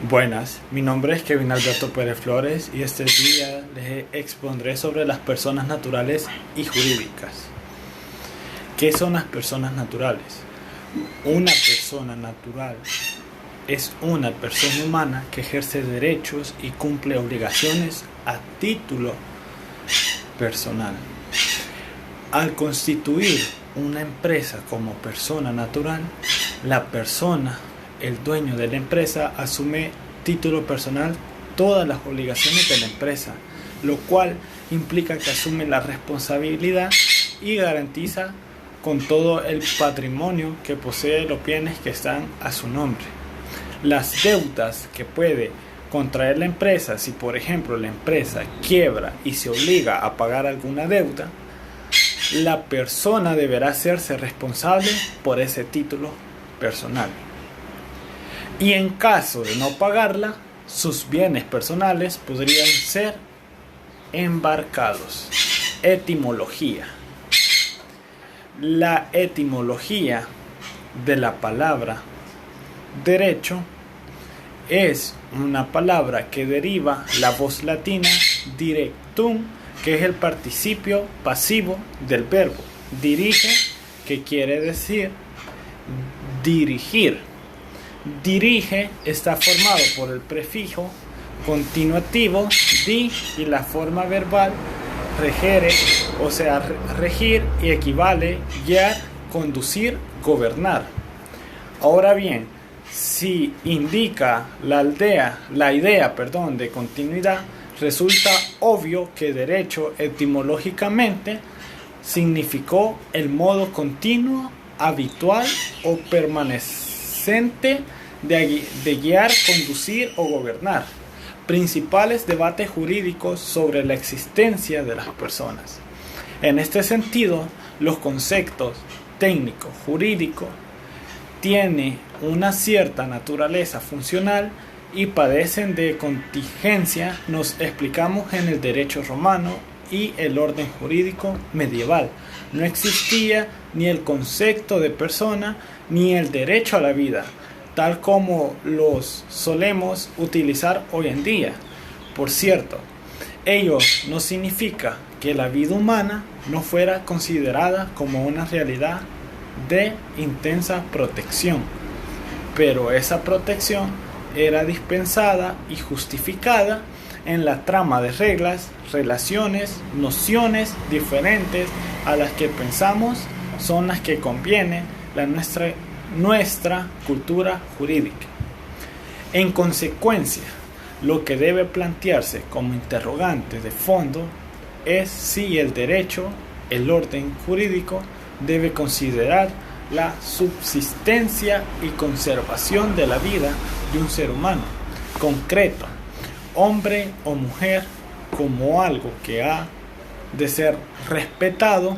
Buenas, mi nombre es Kevin Alberto Pérez Flores y este día les expondré sobre las personas naturales y jurídicas. ¿Qué son las personas naturales? Una persona natural es una persona humana que ejerce derechos y cumple obligaciones a título personal. Al constituir una empresa como persona natural, la persona, el dueño de la empresa, asume título personal todas las obligaciones de la empresa, lo cual implica que asume la responsabilidad y garantiza con todo el patrimonio que posee los bienes que están a su nombre. Las deudas que puede contraer la empresa, si por ejemplo la empresa quiebra y se obliga a pagar alguna deuda, la persona deberá hacerse responsable por ese título personal. Y en caso de no pagarla, sus bienes personales podrían ser embarcados. Etimología. La etimología de la palabra derecho es una palabra que deriva la voz latina directum, que es el participio pasivo del verbo dirige, que quiere decir dirigir. Dirige está formado por el prefijo continuativo di y la forma verbal regere, o sea, regir, y equivale guiar, conducir, gobernar. Ahora bien, si indica la idea de continuidad, resulta obvio que derecho etimológicamente significó el modo continuo, habitual o permanente de guiar, conducir o gobernar. Principales debates jurídicos sobre la existencia de las personas. En este sentido, los conceptos técnico jurídico tienen una cierta naturaleza funcional y padecen de contingencia. Nos explicamos en el derecho romano y el orden jurídico medieval. No existía ni el concepto de persona ni el derecho a la vida, tal como los solemos utilizar hoy en día. Por cierto, ello no significa que la vida humana no fuera considerada como una realidad de intensa protección, pero esa protección era dispensada y justificada en la trama de reglas, relaciones, nociones diferentes a las que pensamos son las que conviene nuestra cultura jurídica. En consecuencia, lo que debe plantearse como interrogante de fondo es si el derecho, el orden jurídico, debe considerar la subsistencia y conservación de la vida de un ser humano concreto, hombre o mujer, como algo que ha de ser respetado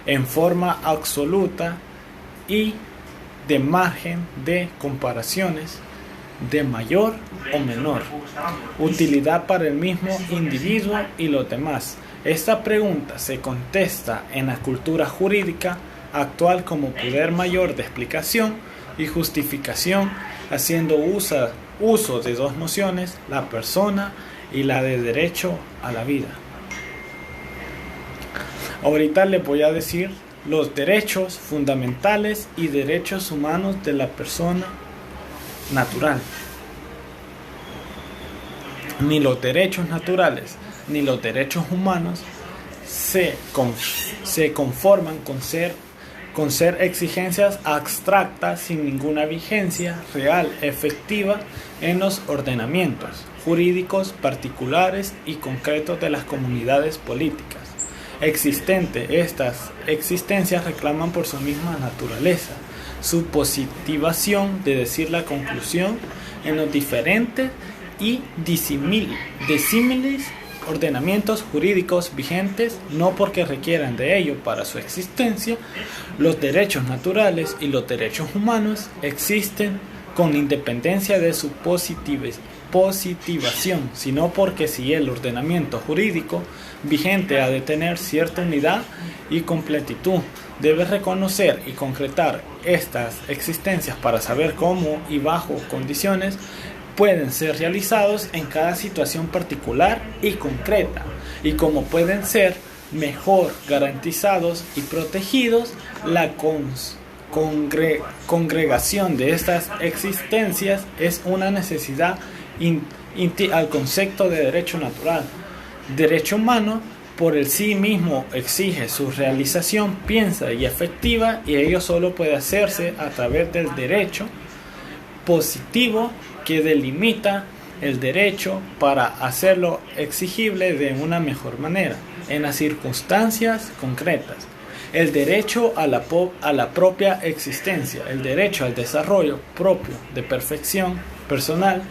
en forma absoluta y de margen de comparaciones de mayor o menor utilidad para el mismo individuo y los demás. Esta pregunta se contesta en la cultura jurídica actual como poder mayor de explicación y justificación, haciendo uso de dos nociones, la persona y la de derecho a la vida. Ahorita les voy a decir los derechos fundamentales y derechos humanos de la persona natural. Ni los derechos naturales ni los derechos humanos se conforman con ser exigencias abstractas sin ninguna vigencia real efectiva en los ordenamientos jurídicos particulares y concretos de las comunidades políticas existentes. Estas existencias reclaman por su misma naturaleza su positivación, de decir la conclusión, en los diferentes y disímiles ordenamientos jurídicos vigentes, no porque requieran de ello para su existencia. Los derechos naturales y los derechos humanos existen con independencia de su positivación, sino porque si el ordenamiento jurídico vigente ha de tener cierta unidad y completitud, debe reconocer y concretar estas existencias para saber cómo y bajo condiciones pueden ser realizados en cada situación particular y concreta, y como pueden ser mejor garantizados y protegidos, la congregación de estas existencias es una necesidad al concepto de derecho natural. Derecho humano por el sí mismo exige su realización piensa y efectiva, y ello solo puede hacerse a través del derecho positivo que delimita el derecho para hacerlo exigible de una mejor manera en las circunstancias concretas. El derecho a la propia existencia, el derecho al desarrollo propio de perfección personal,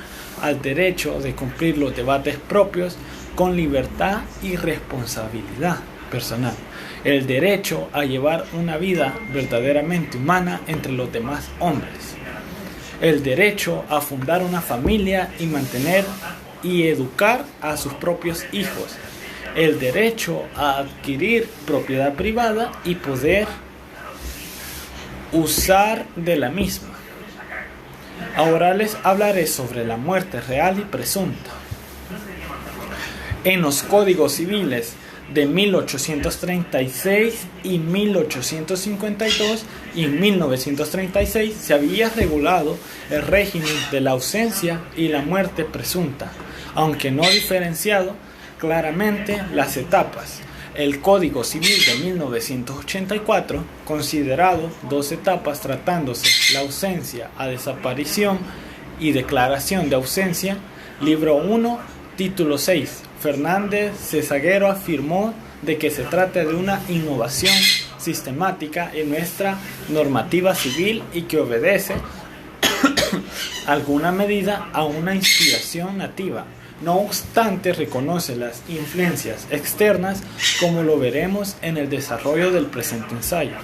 al derecho de cumplir los debates propios con libertad y responsabilidad personal, el derecho a llevar una vida verdaderamente humana entre los demás hombres, el derecho a fundar una familia y mantener y educar a sus propios hijos, el derecho a adquirir propiedad privada y poder usar de la misma. Ahora les hablaré sobre la muerte real y presunta. En los códigos civiles de 1836 y 1852 y 1936 se había regulado el régimen de la ausencia y la muerte presunta, aunque no diferenciado claramente las etapas. El Código Civil de 1984, considerado dos etapas tratándose la ausencia a desaparición y declaración de ausencia, libro 1, título 6, Fernández Cesaguero afirmó de que se trata de una innovación sistemática en nuestra normativa civil y que obedece alguna medida a una inspiración nativa. No obstante, reconoce las influencias externas, como lo veremos en el desarrollo del presente ensayo.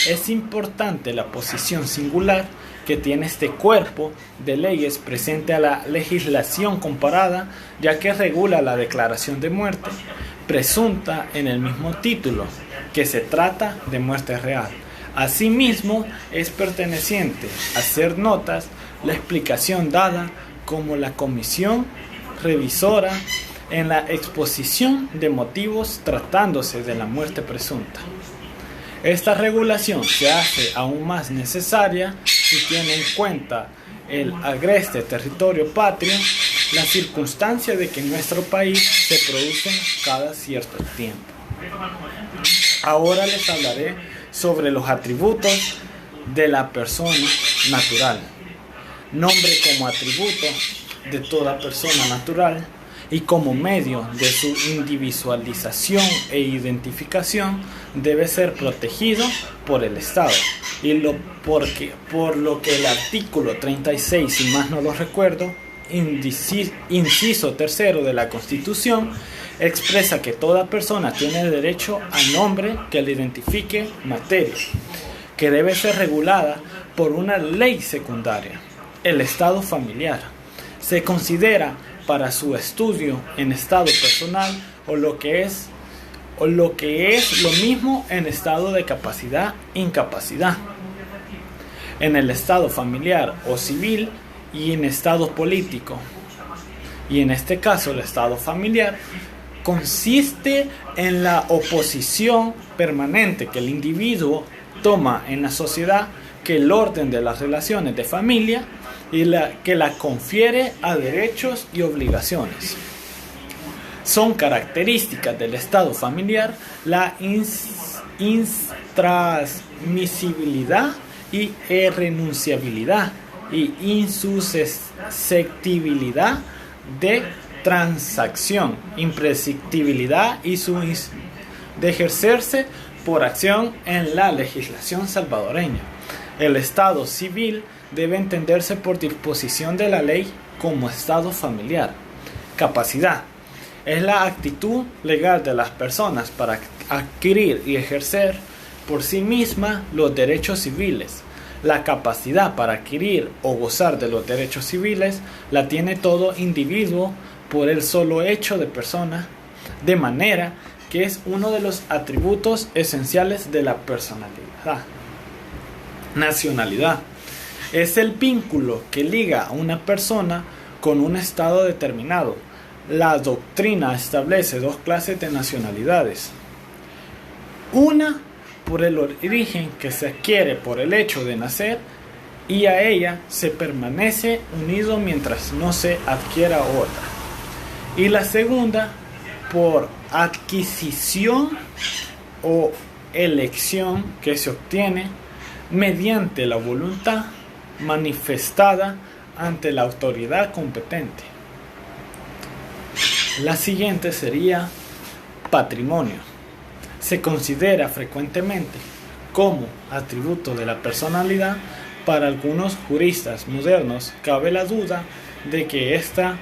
Es importante la posición singular que tiene este cuerpo de leyes presente a la legislación comparada, ya que regula la declaración de muerte presunta en el mismo título, que se trata de muerte real. Asimismo, es perteneciente a hacer notas la explicación dada como la comisión revisora en la exposición de motivos tratándose de la muerte presunta. Esta regulación se hace aún más necesaria si tiene en cuenta el agreste territorio patrio, la circunstancia de que en nuestro país se producen cada cierto tiempo. Ahora les hablaré sobre los atributos de la persona natural. Nombre como atributo de toda persona natural y como medio de su individualización e identificación debe ser protegido por el Estado, por lo que el artículo 36, si más no lo recuerdo, inciso tercero de la Constitución, expresa que toda persona tiene derecho al nombre que le identifique materia, que debe ser regulada por una ley secundaria. El estado familiar se considera para su estudio en estado personal o lo que es lo mismo en estado de capacidad incapacidad, en el estado familiar o civil y en estado político. Y en este caso el estado familiar consiste en la oposición permanente que el individuo toma en la sociedad, que el orden de las relaciones de familia y que la confiere a derechos y obligaciones. Son características del estado familiar la intransmisibilidad y irrenunciabilidad y insusceptibilidad de transacción, imprescriptibilidad y de ejercerse por acción en la legislación salvadoreña. El estado civil debe entenderse por disposición de la ley como estado familiar. Capacidad es la actitud legal de las personas para adquirir y ejercer por sí misma los derechos civiles. La capacidad para adquirir o gozar de los derechos civiles la tiene todo individuo por el solo hecho de persona, de manera que es uno de los atributos esenciales de la personalidad. Nacionalidad Es el vínculo que liga a una persona con un estado determinado. La doctrina establece dos clases de nacionalidades. Una por el origen que se adquiere por el hecho de nacer, y a ella se permanece unido mientras no se adquiera otra. Y la segunda por adquisición o elección que se obtiene mediante la voluntad manifestada ante la autoridad competente. La siguiente sería patrimonio. Se considera frecuentemente como atributo de la personalidad. Para algunos juristas modernos cabe la duda de que ésta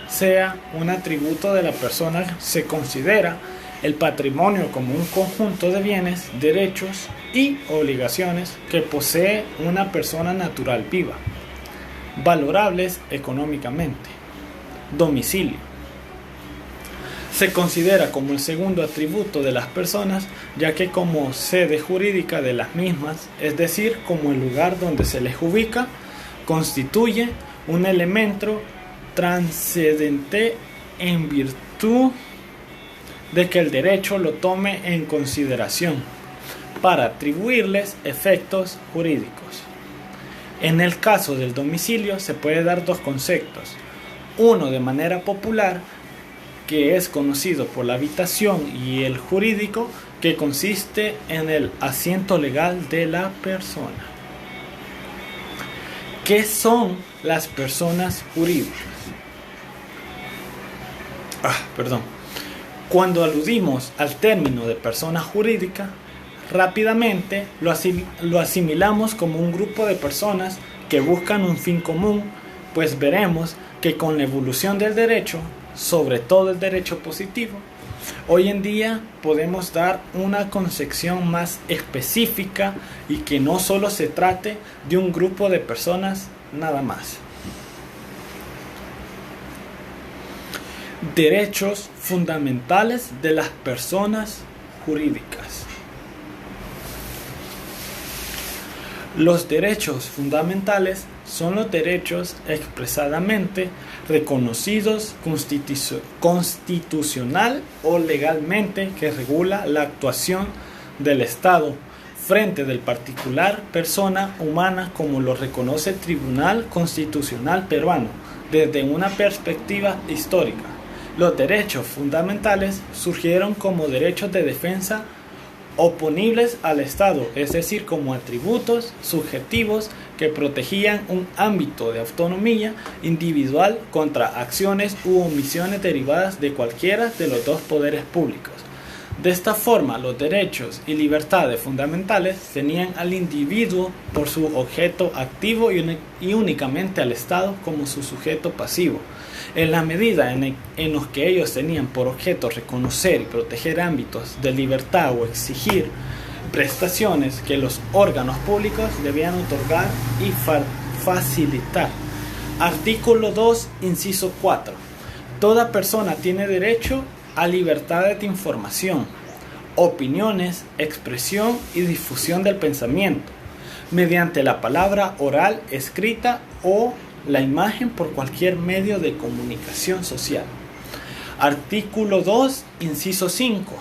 sea un atributo de la persona. Se considera el patrimonio como un conjunto de bienes, derechos y obligaciones que posee una persona natural viva, valorables económicamente. Domicilio. Se considera como el segundo atributo de las personas, ya que como sede jurídica de las mismas, es decir, como el lugar donde se les ubica, constituye un elemento transcendente en virtud de que el derecho lo tome en consideración para atribuirles efectos jurídicos. En el caso del domicilio se puede dar dos conceptos: uno de manera popular, que es conocido por la habitación, y el jurídico, que consiste en el asiento legal de la persona. ¿Qué son las personas jurídicas? Cuando aludimos al término de persona jurídica, rápidamente lo asimilamos como un grupo de personas que buscan un fin común, pues veremos que con la evolución del derecho, sobre todo el derecho positivo, hoy en día podemos dar una concepción más específica y que no solo se trate de un grupo de personas nada más. Derechos fundamentales de las personas jurídicas. Los derechos fundamentales son los derechos expresadamente reconocidos constitucional o legalmente que regula la actuación del Estado frente del particular persona humana, como lo reconoce el Tribunal Constitucional peruano desde una perspectiva histórica. Los derechos fundamentales surgieron como derechos de defensa oponibles al Estado, es decir, como atributos subjetivos que protegían un ámbito de autonomía individual contra acciones u omisiones derivadas de cualquiera de los dos poderes públicos. De esta forma, los derechos y libertades fundamentales tenían al individuo por su objeto activo y únicamente al Estado como su sujeto pasivo. En la medida en los que ellos tenían por objeto reconocer y proteger ámbitos de libertad o exigir prestaciones que los órganos públicos debían otorgar y facilitar. Artículo 2, inciso 4. Toda persona tiene derecho a libertad de información, opiniones, expresión y difusión del pensamiento, mediante la palabra oral, escrita o la imagen por cualquier medio de comunicación social. Artículo 2, inciso 5.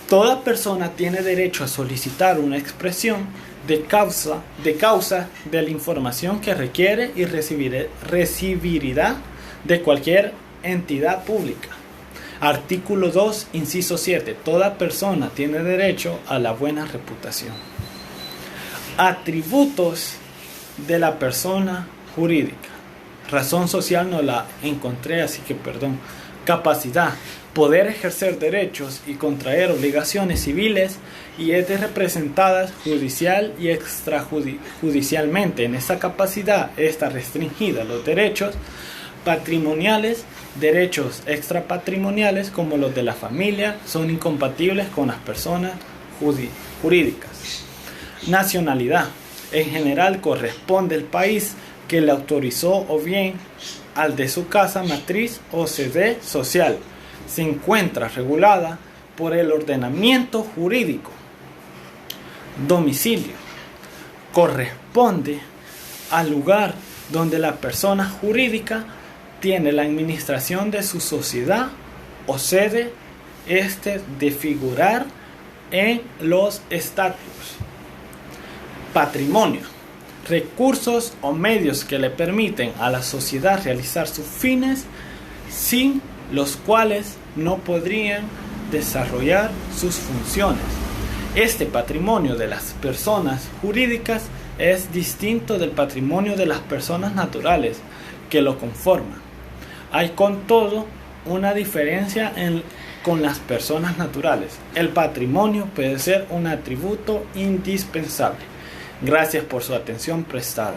Toda persona tiene derecho a solicitar una expresión de causa de la información que requiere y recibirá de cualquier entidad pública. Artículo 2, inciso 7. Toda persona tiene derecho a la buena reputación. Atributos de la persona jurídica. Razón social no la encontré, así que perdón. Capacidad, poder ejercer derechos y contraer obligaciones civiles, y es representada judicial y extrajudicialmente. En esta capacidad está restringida los derechos patrimoniales. Derechos extrapatrimoniales, como los de la familia, son incompatibles con las personas jurídicas. Nacionalidad. En general corresponde al país que le autorizó o bien al de su casa matriz o sede social. Se encuentra regulada por el ordenamiento jurídico. Domicilio. Corresponde al lugar donde la persona jurídica tiene la administración de su sociedad o sede de figurar en los estatutos. Patrimonio: recursos o medios que le permiten a la sociedad realizar sus fines, sin los cuales no podrían desarrollar sus funciones. Este patrimonio de las personas jurídicas es distinto del patrimonio de las personas naturales que lo conforman. Hay con todo una diferencia con las personas naturales. El patrimonio puede ser un atributo indispensable. Gracias por su atención prestada.